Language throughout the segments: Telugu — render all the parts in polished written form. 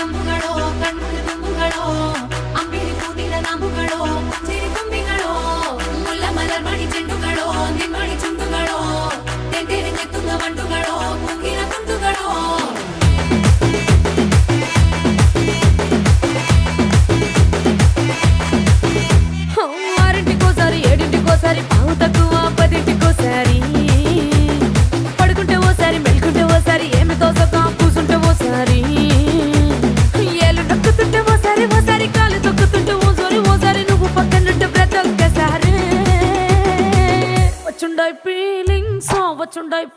ಅಂಬುಗಳೋ ಕಣ್ಮುಲ ತುಂಬುಗಳೋ ಅಂಬಿರಿ ಕೂದಿನ ನಾಂಬುಗಳೋ ಚಿರಿ ತುಂಬಿಗಳೋ ಮುಲ್ಲ ಮಲರ್ ಮಣಿ ಚೆಂಡುಗಳೋ ನಿಮ್ಮಣಿ ಚುಂಡುಗಳೋ ತೆಂದೇರಿ ತೆತ್ತುಂಗ ಮಂಡುಗಳೋ ಮುಂಗಿನ ತುಂಡುಗಳೋ ఆరింటికోసారి ఏడింటికోసారి పావు తక్కువ పదింటికోసారి పడుకుంటే ఓసారి మెలుకుంటే ఓసారి ఏమి తోసక కూసుంటే ఓసారి ఏళ్ళు నొక్కుతుంటే ఓసారి ఓసారి కాలు తొక్కుతుంటే ఓసారి ఓసారి నువ్వు పక్కనుంటే బ్రతొక్కసారి వచ్చుండాయి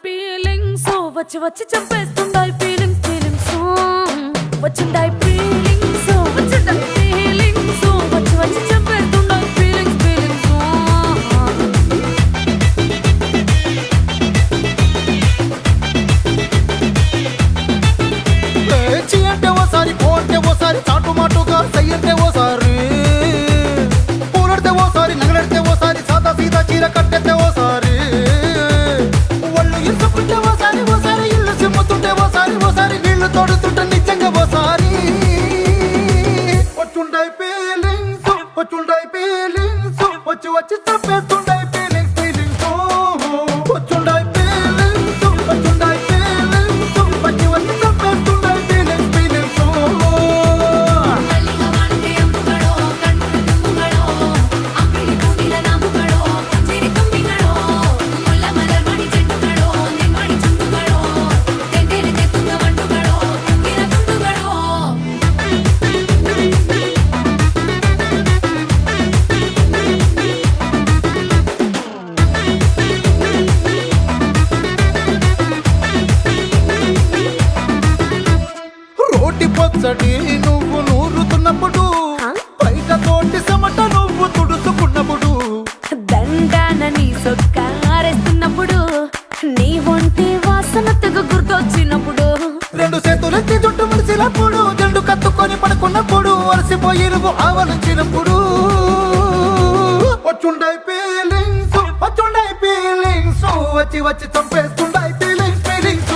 ఫీలింగ్స్ వచ్చి వచ్చి చంపేస్తుండాయి ఫీలింగ్స్ వచ్చుండాయి ఫీలింగ్స్ వచ్చుండాయి ఫీలింగ్స్ వచ్చి వచ్చి చంపేస్తుండాయి ఫీలింగ్స్ లేచి అంటే ఓసారి పోంటే ఓసారి చాటు మాటుగా సయ్యంటే ఓసారి పూలడితే ఓసారి నగలడితే ఓసారి సాదా సీదా చీర కట్టెతే ఓసారి ఒళ్ళు ఇసుకుంటే ఓసారి ఓసారి ఇల్లు సిమ్ముతుంటే ఓసారి ఓసారి నీళ్లు తోడుతుంటే నిజంగా ఓసారి వచ్చుండాయి ఫీలింగ్స్ వచ్చి వచ్చి చంపేస్తుండాయి ఫీలింగ్స్ వచ్చుండాయి ఫీలింగ్స్ వచ్చి వచ్చి చంపేస్తుండాయి ఫీలింగ్స్ మల్లిగా వాడితే అంబుಗಳೋ కಣ್ముల ತುಂಬುಗಳೋ అంబిరి కూదిన నాంబుಗಳೋ చిరి ತುಂಬಿಗಳೋ ముల్ల మలర్ మణి చెండుಗಳೋ నిమ్మణి ಚುಂಡುಗಳೋ ತೆಂದೇರಿ ತೆತ್ತುಂಗ ಮಂಡುಗಳೋ ಮುಂಗಿನ ತುಂಡುಗಳೋ రోటి పచ్చడి నువ్వు నూరుతున్నప్పుడు బయట తోటి సమట నువ్వు తుడుచుకున్నప్పుడు దండాన నీ సొక్కారేస్తున్నప్పుడు నీ ఒంటి వాసన తెగ గుర్తొచ్చినప్పుడు రెండు చేతులెత్తి జుట్టు ముడిచినప్పుడు జండు కత్తుకొని పడుకున్నప్పుడు అలసిపోయి నువ్వు ఆవలించినప్పుడు వచ్చుండాయి ఫీలింగ్స్ వచ్చి వచ్చి చంపేస్తుండాయి ఫీలింగ్స్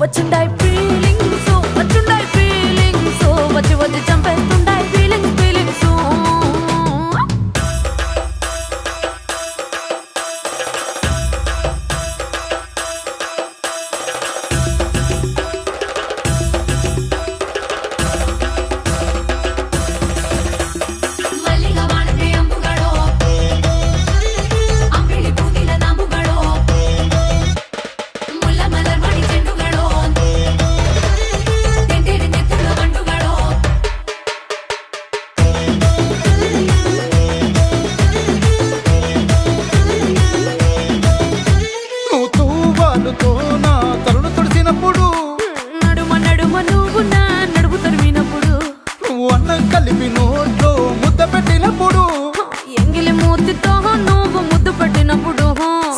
వచ్చుండాయి ఫీలింగ్స్ వచ్చి వచ్చి చంపేస్తుండాయి ఫీలింగ్స్ మల్లిగా వాడితే అంబుಗಳೋ అంబిరి కూదిన నాంబుಗಳೋ ముల్ల మలర్ మణి చెండుಗಳೋ ತೆಂದೇರಿ ತೆತ್ತುಂಗ ಮಂಡುಗಳೋ నువ్వు తూవాలుతో నా తలను తుడిచినప్పుడు నడుమ నడుమ నువ్వు నా నడుము తరిమినప్పుడు నువ్వు అన్నం కలిపి నోట్లో ముద్ద పెట్టినప్పుడు ఎంగిలి మూతితో నువ్వు ముద్దు పట్టినప్పుడు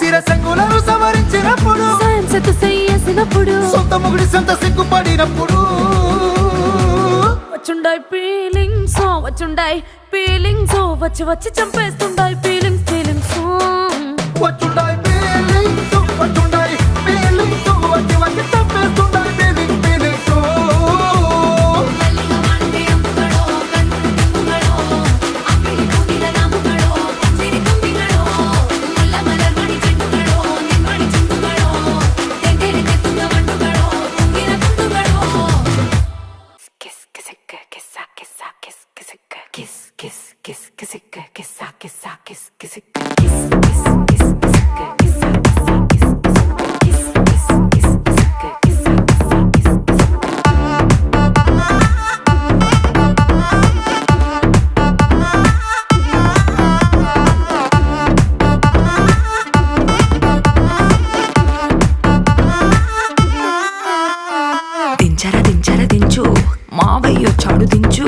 శిరసంగులను సవరించినప్పుడు సాయం సెత్తు చెయ్యేసినప్పుడు సొంత ముగుడి సొంత సిగ్గుపడినప్పుడు వచ్చుండాయి ఫీలింగ్స్ వచ్చి వచ్చి చంపేస్తుండాయి ఫీలింగ్స్ వచ్చుండాయి ఫీలింగ్స్ వచ్చి వచ్చి చంపేస్తుండాయి ఫీలింగ్స్ మల్లిగా వాడితే అంబుಗಳೋ కಣ್ముల ತುಂಬುಗಳೋ అంబిరి కూదిన నాంబుಗಳೋ చిరి ತುಂಬಿಗಳೋ ముల్ల మలర్ మణి చెండుಗಳೋ నిమ్మణి ಚುಂಡುಗಳೋ ತೆಂದೇರಿ ತೆತ್ತುಂಗ ಮಂಡುಗಳೋ ಮುಂಗಿನ ತುಂಡುಗಳೋ kiss kiss kiss kiss kiss kiss kiss kiss kiss kiss kiss kiss kiss kiss దించరా దించరా దించు మావయ్య చాడు దించు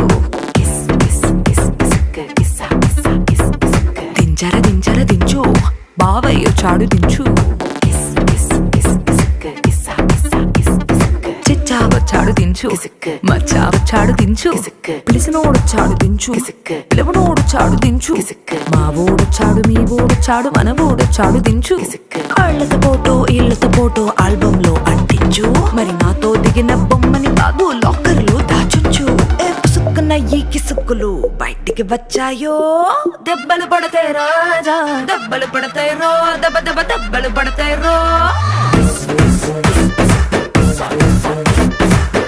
దించరా దించరా దించు బావయ్య చాడు దించు చిచ్చావ చాడు దించు మచ్చావ చాడు దించు పిలిసినోడు చాడు దించు పిలవనోడు చాడు దించు మా ఓడు చాడు మీ ఓడు చాడు మన ఓడు చాడు దించు ఇళ్ళతో ఫోటో ఆల్బమ్ లో అంటించు మరి నాతో దిగిన బొమ్మని బాబు లాకర్ లో దాచు వచ్చాయో దెబ్బలు పడతాయి రాజా దెబ్బలు పడతాయి రో దెబ్బ దెబ్బ దెబ్బలు పడతాయి రో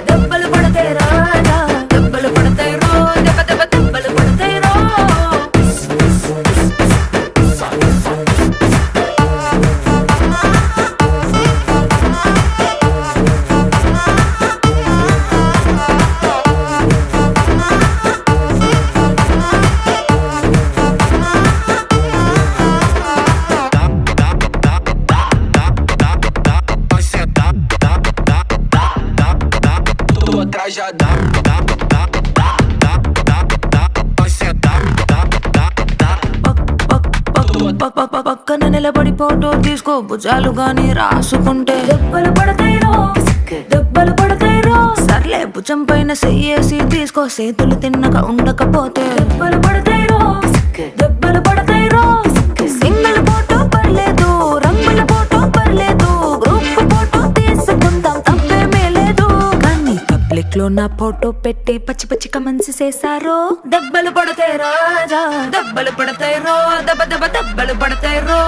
దెబ్బలు పడతాయి రాజా దెబ్బలు పడతాయి రో దెబ్బ దెబ్బ దెబ్బలు పడతాయి రో Tu atrás já dá. Vai sentar. పక్కన నిలబడి ఫోటో తీసుకో భుజాలు గాని రాసుకుంటే దెబ్బలు పడతాయి రో దెబ్బలు పడతాయి రో సర్లే భుజం పైన చెయ్యేసి తీసుకో చేతులు తిన్నక ఉండకపోతే దెబ్బలు పడతాయి రో దెబ్బలు పడతాయి రో సింగిల్ ఫోటో పర్లేదు రంగుల ఫోటో పర్లేదు గ్రూప్ ఫోటో తీసుకుందాం తప్పేమీ లేదు కానీ పబ్లిక్ లో నా ఫోటో పెట్టి పచ్చి పచ్చి కమెంట్స్ చేశారో దెబ్బలు పడతాయి రాజా దెబ్బలు పడతాయి రో దెబ్బ దెబ్బ దెబ్బలు పడతాయి రో